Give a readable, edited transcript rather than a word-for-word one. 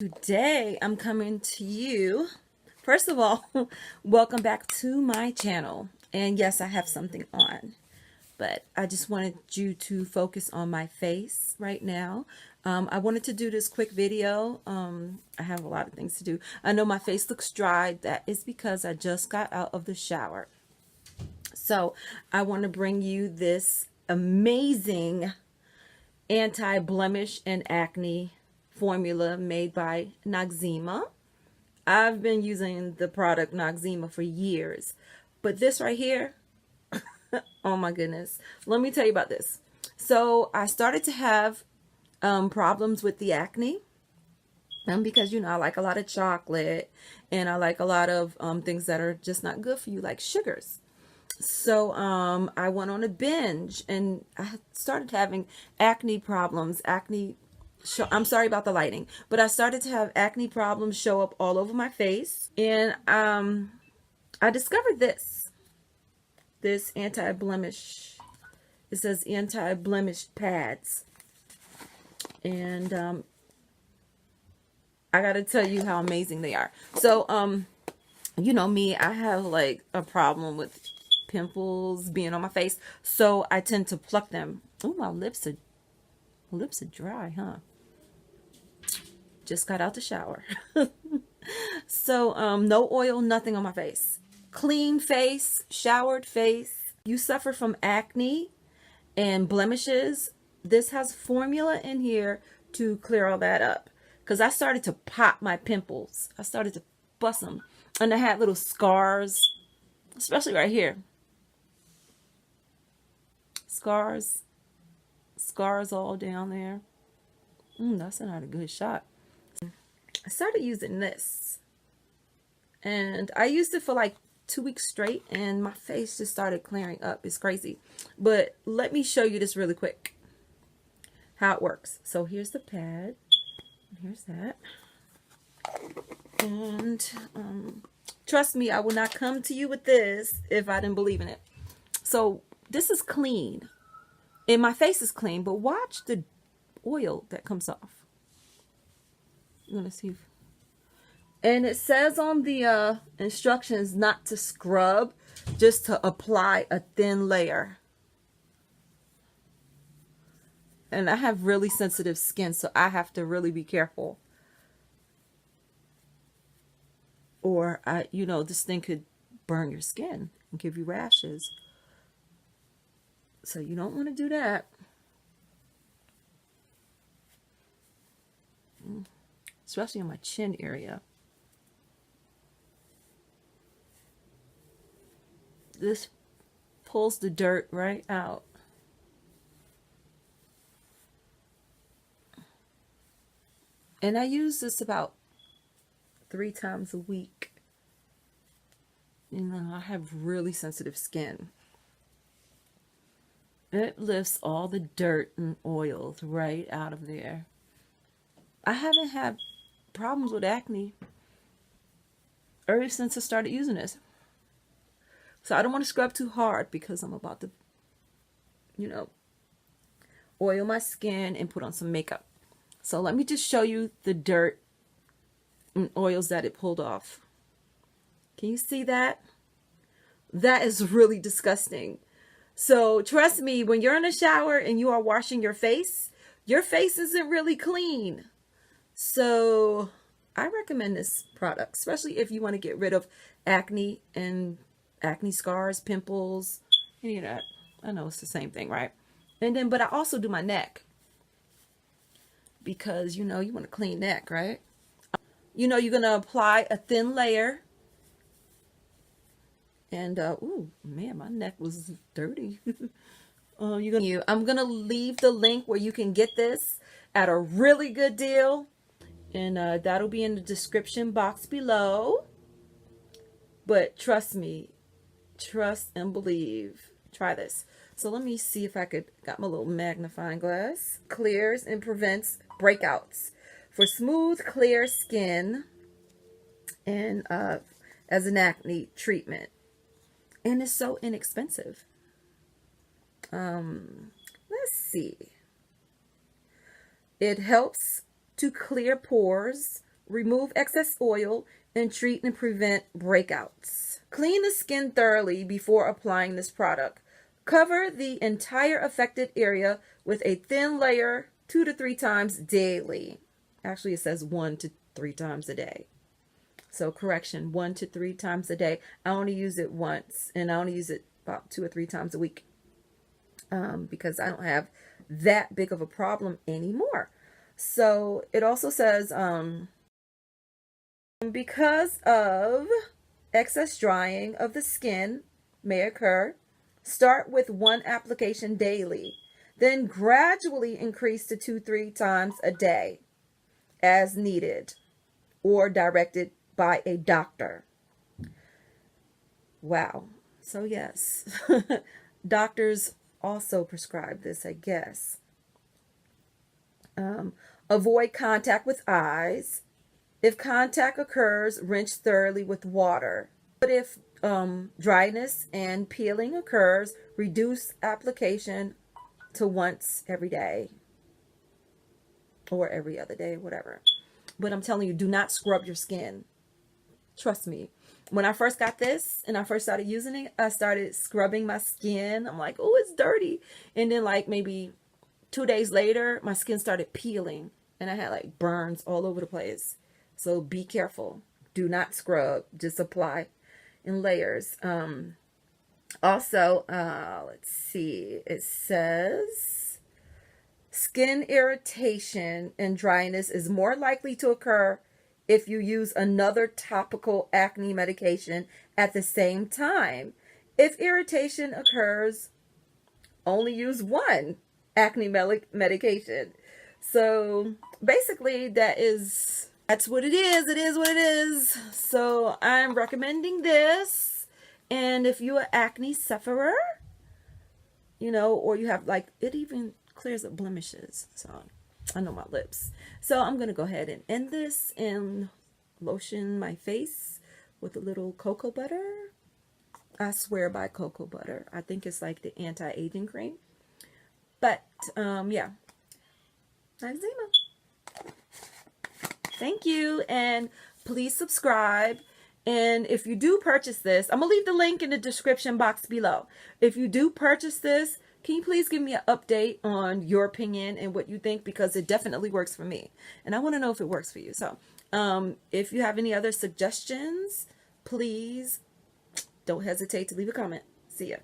Today I'm coming to you. First of all, welcome back to my channel. And yes, I have something on, but I just wanted you to focus on my face right now. I wanted to do this quick video. I have a lot of things to do. I know my face looks dry. That is because I just got out of the shower. So I want to bring you this amazing anti-blemish and acne formula made by Noxzema. I've been using the product Noxzema for years, but this right here, oh my goodness, let me tell you about this. So I started to have problems with the acne, because I like a lot of chocolate and I like a lot of things that are just not good for you, like sugars. So I went on a binge and I started having acne problems. I'm sorry about the lighting, but I started to have acne problems show up all over my face. And I discovered this anti-blemish. It says anti-blemish pads. And I got to tell you how amazing they are. So, you know me, I have like a problem with pimples being on my face, so I tend to pluck them. Oh, my lips are dry, huh? Just got out the shower. So no oil, nothing on my face. Clean face, showered face. You suffer from acne and blemishes, this has formula in here to clear all that up. Because I started to pop my pimples. I started to bust them. And I had little scars, especially right here. Scars all down there. That's not a good shot. I started using this, and I used it for like 2 weeks straight, and my face just started clearing up. It's crazy. But let me show you this really quick, how it works. So here's the pad. Here's that. And trust me, I will not come to you with this if I didn't believe in it. So this is clean. And my face is clean, but watch the oil that comes off. I'm gonna see if, and it says on the instructions not to scrub, just to apply a thin layer. And I have really sensitive skin, so I have to really be careful, or this thing could burn your skin and give you rashes. So you don't want to do that. Especially on my chin area. This pulls the dirt right out. And I use this about 3 times a week. I have really sensitive skin. It lifts all the dirt and oils right out of there. I haven't had problems with acne ever since I started using this. So I don't want to scrub too hard because I'm about to, oil my skin and put on some makeup. So let me just show you the dirt and oils that it pulled off. Can you see that? That is really disgusting. So trust me, when you're in a shower and you are washing your face isn't really clean. So I recommend this product, especially if you want to get rid of acne and acne scars, pimples, any of that. I know it's the same thing, right? And then, but I also do my neck because, you want a clean neck, right? You're going to apply a thin layer. And, ooh, man, my neck was dirty. I'm going to leave the link where you can get this at a really good deal. And that'll be in the description box below. But trust me, trust and believe. Try this. So let me see if I got my little magnifying glass. Clears and prevents breakouts for smooth, clear skin and as an acne treatment. And it's so inexpensive. Let's see. It helps to clear pores remove excess oil, and treat and prevent breakouts. Clean the skin thoroughly before applying this product. Cover the entire affected area with a thin layer 2 to 3 times daily. Actually, it says 1 to 3 times a day. So correction, 1 to 3 times a day. I only use it once, and I only use it about 2 or 3 times a week because I don't have that big of a problem anymore. So it also says because of excess drying of the skin may occur, start with 1 application daily, then gradually increase to 2-3 times a day as needed or directed by a doctor. Wow. So yes, doctors also prescribe this, I guess. Avoid contact with eyes. If contact occurs, rinse thoroughly with water. But if dryness and peeling occurs, reduce application to once every day or every other day, whatever. But I'm telling you, do not scrub your skin. Trust me. When I first got this and I first started using it, I started scrubbing my skin. I'm like, oh, it's dirty. And then like maybe 2 days later, my skin started peeling and I had like burns all over the place. So be careful. Do not scrub. Just apply in layers. Also, let's see. It says skin irritation and dryness is more likely to occur if you use another topical acne medication at the same time. If irritation occurs, only use 1 acne medication. So basically that's what it is. It is what it is. So I'm recommending this. And if you're an acne sufferer, you know, or you have like, it even clears up blemishes. So I know my lips. So I'm going to go ahead and end this and lotion my face with a little cocoa butter. I swear by cocoa butter. I think it's like the anti-aging cream. But yeah. Noxzema. Thank you, and please subscribe. And if you do purchase this, I'm gonna leave the link in the description box below. If you do purchase this, can you please give me an update on your opinion and what you think, because it definitely works for me and I want to know if it works for you. So if you have any other suggestions, please don't hesitate to leave a comment. See ya.